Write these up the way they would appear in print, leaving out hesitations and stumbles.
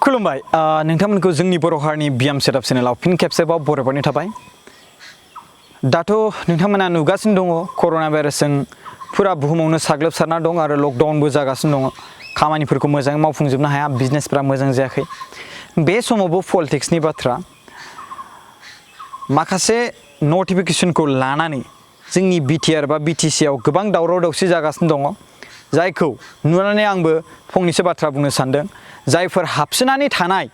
खुलुमबाय नोंथांमोनखौ जोंनि बर' हारिनि बियाम सेटआप चेनेलाव फिन खेबसेबाव बरायबावनाय थाबाय। दाथ' नोंथांमोना नुगासिनो दङ कर'ना भाइरासजों फुरा बुहुमावनो साग्लोबसारना दं आरो लकडाउनबो जागासिनो दङ। खामानिफोरखौ मोजाङै मावफुंजोबनो हाया, बिजनेसफोरा मोजां जायाखै। बे समावबो पलिटिक्सनि बाथ्रा माखासे नटिफिकेसनखौ लानानै जोंनि BTR बा BTC आव गोबां दावराव दावसि जागासिनो दङ। जायखौ नुनानै आंबो फंनैसो बाथ्रा बुंनो सानदों। जायफोर हाबसोनानै थानाय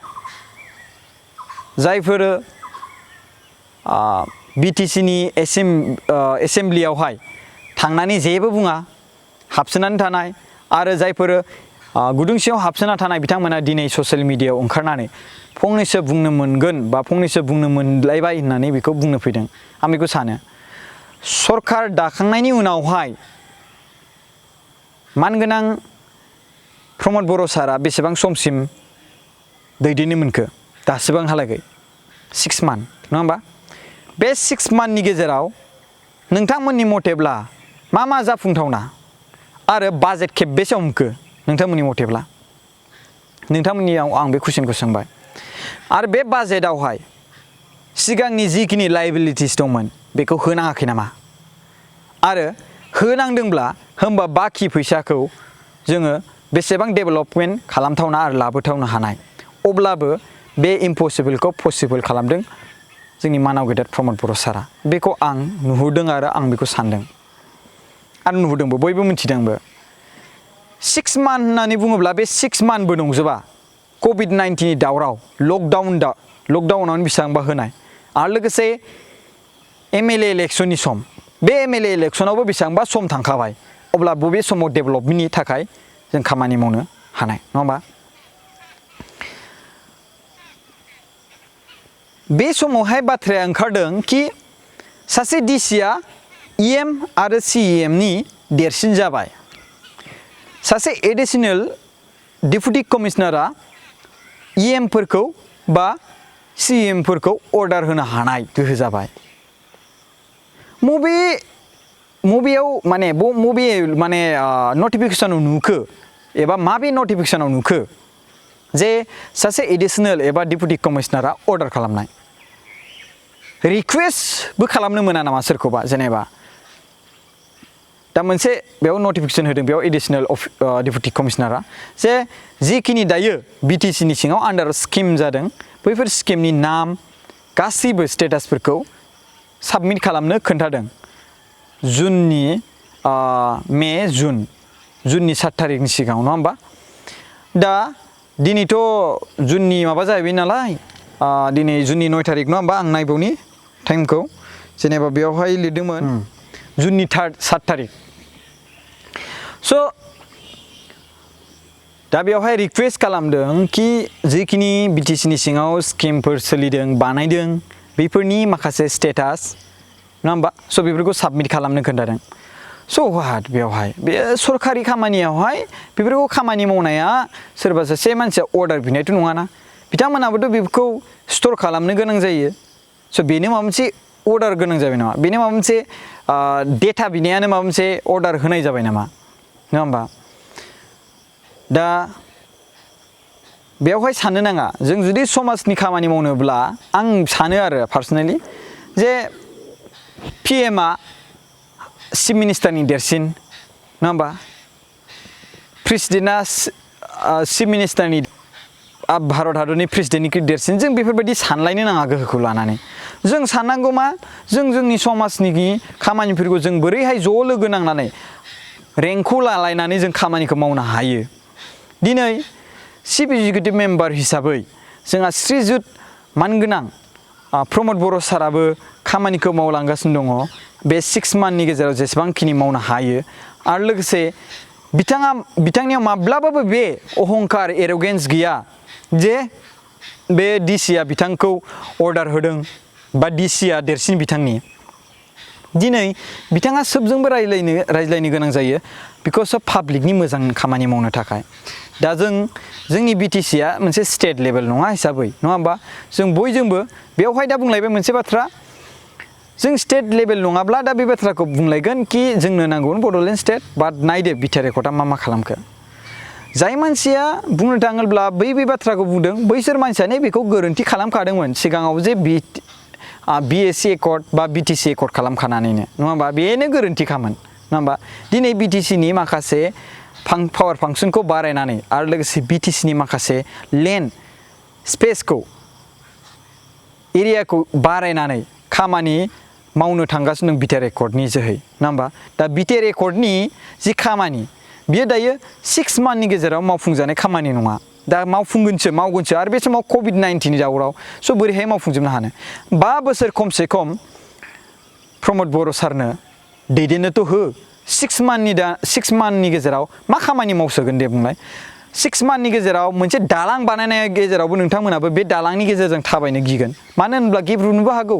जायफोर BTC नि एसेमब्लियावहाय थांनानै जेबो बुङा, हाबसोनानै थानाय आरो जायफोर गुदुं सिङाव हाबसोना थानाय बिथांमोना दिनै ससियेल मिडियायाव ओंखारनानै फंनैसो बुंनो मोनगोन बा फंनैसो बुंनो मोनलायबाय होननानै बेखौ बुंनो फैदों। आं बेखौ सानो सरखार दाखांनायनि उनावहाय मानगोनां प्रमद बर' सारा बेसेबां समसिम दैदेननो मोनखो दासिबांहालागै 6 मान्थ नङा होमबा? बे 6 मान्थनि गेजेराव नोंथांमोननि मथेब्ला मा जाफुंथावना आरो बाजेट खेबबेसे हमखो नोंथांमोननि मथेब्ला? नोंथांमोननियाव आं बे कुइसनखौ सोंबाय। आरो बे बाजेटआवहाय सिगांनि जिखिनि लायबिलिटिस दंमोन बेखौ होनाङाखै नामा? आरो होनांदोंब्ला होमबा बाखि फैसाखौ जोङो बेसेबां डेभेलपमेन्ट खालामथावना आरो लाबोथावनो हानाय? अब्लाबो बे इम्पसिबोलखौ पसिबोल खालामदों जोंनि मानाव गेदेर प्रमद बर' सारा। बेखौ आं नुहुरदों आरो आं बेखौ सानदों आरो नुहुरदोंबो, बयबो मिथिदोंबो। 6 मान्थ होननानै बुङोब्ला बे 6 मान्थबो नंजोबा। कभिड-19 दावराव लकडाउनावनो बेसेबांबा होनाय आरो लोगोसे MLA इलेक्सननि सम, बे MLA इलेक्सनावबो बेसेबांबा सम थांखाबाय। अब्ला बबे समाव डेभेलपमेन्टनि थाखाय जों खामानि मावनो हानाय नङा होमबा? बे समावहाय बाथ्राया ओंखारदों कि सासे DCआ EM आरो CEM नि देरसिन जाबाय। सासे एडिशनेल डेपुटि कमिशनारा EM फोरखौ बा CEM फोरखौ अर्डार होनो हानाय गोहो जाबाय। मबे नटिफिकेसनाव नुखो एबा माबे नटिफिकेसनाव नुखो जे सासे एडिशनेल एबा डेपुटि कमिशनारा अर्डार खालामनाय? रिक्वेस्टबो खालामनो मोना नामा सोरखौबा? जेनेबा दा मोनसे बेयाव नटिफिकेसन होदों बेयाव एडिशनेल डेपुटि कमिशनारा जे जिखिनि दायो BTC नि सिङाव आन्डार स्किम जादों बैफोर स्किमनि नाम गासैबो स्टेटासफोरखौ साबमिट खालामनो खोन्थादों जुननि 7 थारिखनि सिगाङाव नङा होमबा? दा दिनैथ' जुननि माबा जाहैबाय नालाय, दिनै जुननि 9 थारिख नङा होमबा? आं नायबावनि टाइमखौ, जेनेबा बेयावहाय लिरदोंमोन जुननि 7 थारिख। स' दा बेवहाय रिक्वेस्ट खालामदों कि जिखिनि BTC नि सिङाव स्किमफोर सोलिदों बानायदों बेफोरनि माखासे स्टेटास नङा होमबा? स' बेफोरखौ साबमिट खालामनो खोन्थादों। स' व्हाट बेवहाय बे सरखारि खामानियावहाय बेफोरखौ खामानि मावनाया सोरबा सासे मानसिया अर्डार बिनायथ' नङाना, बिथांमोनाबोथ' बेफोरखौ स्ट'र खालामनो गोनां जायो। स' बेनो माबा मोनसे अर्डार गोनां जाबाय नामा? बेनो माबा मोनसे डेटा बिनायानो माबा मोनसे अर्डार होनाय जाबाय नामा? नङा होमबा? दा बेवहाय साननो नाङा, जों जुदि समाजनि खामानि मावनोब्ला आं सानो आरो पार्सनेलि जे PM आ चिफ मिनिस्टारनि देरसिन नङा होमबा? प्रेसिडेन्टआ चिफ मिनिस्टारनि भारत हादरनि प्रेसिडेन्टनिख्रुइ देरसिन। जों बेफोरबायदि सानलायनो नाङा गोहोखौ लानानै। जों साननांगौ मा, जों जोंनि समाजनि खामानिफोरखौ जों बोरैहाय ज' लोगो नांनानै रेंकखौ लालायनानै जों खामानिखौ मावनो हायो। दिनै चिफ एक्जिकिउटिभ मेम्बार हिसाबै जोंहा श्रीजुत मानगोनां प्रमद बर' साराबो खामानिखौ मावलांगासिनो दङ बे 6 मान्थनि गेजेराव जेसेबांखिनि मावनो हायो। आरो लोगोसे बिथांनियाव माब्लाबाबो बे अहंकार एर'गेन्स गैया जे बे DCआ बिथांखौ अर्डार होदों बा DCआ देरसिन बिथांनि। दिनै बिथाङा सोबजोंबो रायज्लायनो गोनां जायो बिकज अफ पाब्लिकनि मोजां खामानि मावनो थाखाय। दा जोंनि BTCआ मोनसे स्टेट लेभेल नङा हिसाबै नङा होमबा? जों बयजोंबो बेवहाय दा बुंलायबाय मोनसे बाथ्रा, जों स्टेट लेभेल नङाब्ला दा बे बाथ्राखौ बुंलायगोन कि जोंनो नांगौमोन बड'लेण्ड स्टेट, बाट नायदो BTR रेकर्डआ मा खालामखो। जाय मानसिया बुंनो थाङोब्ला बै बाथ्राखौ बुंदों बैसोर मानसियानो बेखौ गोरोन्थि खालामखादोंमोन सिगाङाव जे BSc एकर्ड बा BTC एकर्ड खालामखानानैनो नङा होमबा बेनो गोरोन्थिखामोन नङा होमबा दिनै BTCनि माखासे पावार फांसनखौ बारायनानै आरो लोगोसे BTCनि माखासे लेन्ड स्पेसखौ एरियाखौ बारायनानै खामानि मावनो थांगासिनो दं BTR एकर्डनि जोहै नङा होमबा दा BTR एकर्डनि जि खामानि बियो दायो 6 मान्थनि गेजेराव मावफुंजानाय खामानि नङा दा मावगोनसो आरो बे समाव COVID-19नि जाउनाव स' बोरैहाय मावफुंजोबनो हानो 5 बोसोर खमसे खम प्रमद बर' सारनो दैदेननोथ' हो 6 मान्थनि गेजेराव मा खामानि मावसोगोन दे बुंलाय 6 मान्थनि गेजेराव मोनसे दालां बानायनाय गेजेरावबो नोंथांमोनाबो बे दालांनि गेजेरजों थाबायनो गिगोन मानो होनब्ला गेब्रुनोबो हागौ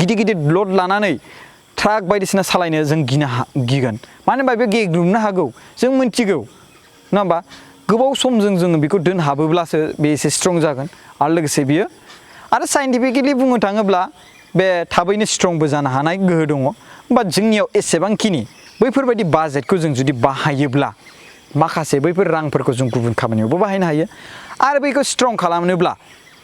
गिदिर लड लानानै ट्राक बायदिसिना सालायनो जों गिगोन मानो होनबा बे गेब्रुननो हागौ जों मिन्थिगौ नङा होमबा गोबाव समजों जोङो बेखौ दोनहाबोब्लासो बे एसे स्ट्रं जागोन आरो लोगोसे बियो आरो साइन्टिफिकेलि बुंनो थाङोब्ला बे थाबैनो स्ट्रंबो जानो हानाय गोहो दङ होमबा जोंनियाव एसेबांखिनि बैफोरबायदि बाजेटखौ जों जुदि बाहायोब्ला माखासे बैफोर रांफोरखौ जों गुबुन खामानियावबो बाहायनो हायो आरो बेखौ स्ट्रं खालामनोब्ला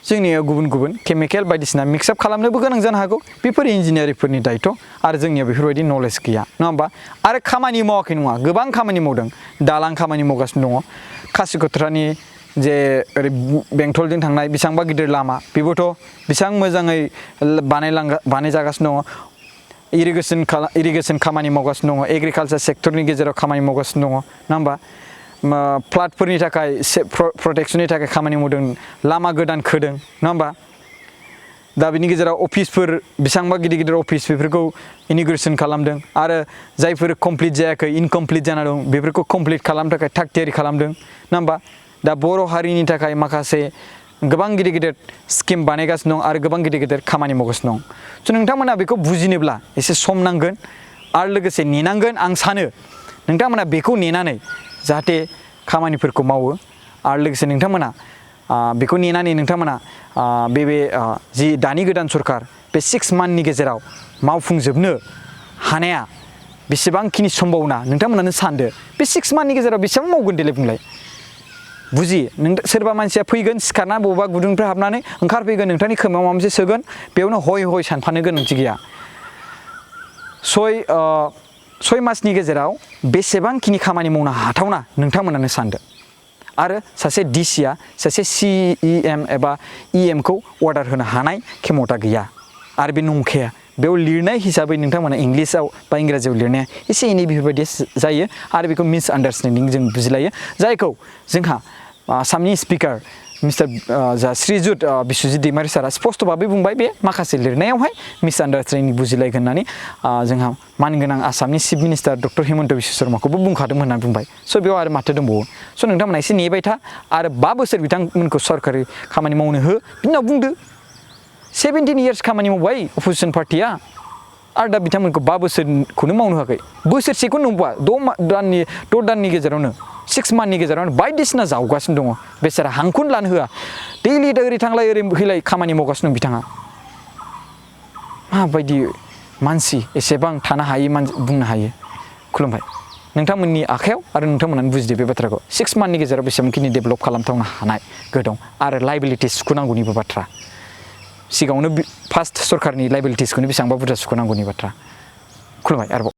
जोंनियाव गुबुन केमिकेल बायदिसिना मिक्सआप खालामनोबो गोनां जानो हागौ बेफोर इन्जिनियारिंफोरनि दायथ' आरो जोंनियाव बेफोरबायदि नलेज गैया नङा होमबा आरो खामानि मावाखै नङा गोबां खामानि मावदों दालां खामानि मावगासिनो दङ कासिकत्रानि जे ओरै बेंटलजों थांनाय बेसेबांबा गिदिर लामा बेबोथ' बेसेबां मोजाङै बानायजागासिनो दङ इरिगेसन खामानि मावगासिनो दङ एग्रिकालचार सेक्टरनि गेजेराव खामानि मावगासिनो दङ नङा होमबा फ्लाडफोरनि थाखाय प्रटेक्सननि थाखाय खामानि मावदों लामा गोदान खोदों नङा होमबा दा बिनि गेजेराव अफिसफोर बेसेबांबा गिदिर अफिस बेफोरखौ इनिग्रेसन खालामदों आरो जायफोर कमप्लिट जायाखै इनकमप्लिट जाना दं बेफोरखौ कमप्लिट खालामनो थाखाय थाग थियारि खालामदों नङा होमबा दा बर' हारिनि थाखाय माखासे गोबां गिदिर स्किम बानायगासिनो दं आरो गोबां गिदिर खामानि मावगासिनो दं स' नोंथांमोना बेखौ बुजिनोब्ला एसे सम नांगोन आरो लोगोसे नेनांगोन आं सानो नोंथांमोना बेखौ नेनानै जाहाथे खामानिफोरखौ मावो आरो लोगोसे नोंथांमोना बेखौ नेनानै नोंथांमोना जि दानि गोदान सरकार बे 6 मान्थनि गेजेराव मावफुंजोबनो हानाया बेसेबांखिनि सम्भावना नोंथांमोनानो सानदो बे 6 मान्थनि गेजेराव बेसेबां मावगोन देलाय बुंलाय सोरबा मानसिया फैगोन सिखारना बबेबा गुदुंनिफ्राय हाबनानै ओंखारफैगोन नोंथांनि खोमायाव माबा मोनसे सोगोन बेयावनो हय सानफानो गोनांथि गैया 6 मासनि गेजेराव बेसेबांखिनि खामानि मावनो हाथावना नोंथांमोनानो सानदो आरो सासे डिसिया सासे CEM एबा EMखौ अर्डार होनो हानाय खेमता गैया आरो बे नंखाया बेयाव लिरनाय हिसाबै नोंथांमोना इंलिसाव बा इंराजियाव लिरनाया एसे एनै बेफोरबायदि जायो आरो बेखौ मिसआन्डारस्टेन्डिं जों बुजिलायो जायखौ जोंहा आसामनि स्पिकार मिस्टार श्रीजुत बिस्वजित दैमारि सारा स्पष्ट भाबै बुंबाय बे माखासे लिरनायावहाय मिसआन्डारस्टेन्डिं बुजिलायगोन होननानै जोंहा मानगोनां आसामनि chief minister doctor Himanta Biswa शर्माखौबो बुंखादों होननानै बुंबाय स' बेयाव आरो माथो दंबावो स' नोंथांमोना एसे नेबाय था आरो 5 बोसोर बिथांमोनखौ सरकारि खामानि मावनो हो बिनि उनाव बुंदो 17 इयार्स खामानि मावबाय अपोजिसन पार्टिया आरो दा बिथांमोनखौ 5 बोसोरखौनो मावनो होआखै बोसोरसेखौनो नंबा 6 दाननि गेजेरावनो 6 मान्थनि गेजेरावनो बायदिसिना जावगासिनो दङ बेसारा हांखौनो लानो होआ दैलि ओरै थांलाय ओरै फैलाय खामानि मावगासिनो दं बिथाङा माबायदि मानसि एसेबां थानो हायै बुंनो हायो खुलुमबाय नोंथांमोननि आखायाव आरो नोंथांमोनानो बुजिदो बे बाथ्राखौ 6 मान्थनि गेजेराव बेसेबांखिनि डेभेलप खालामथावनो हानाय गोहो दं आरो लायबिलिटि सुख'नांगौनिबो बाथ्रा सिगाङावनो फार्स्ट सरकारनि लायबिलिटिसखौनो बेसेबांबा बुरजा सुख'नांगौनि बाथ्रा खुलुमबाय आरोबाव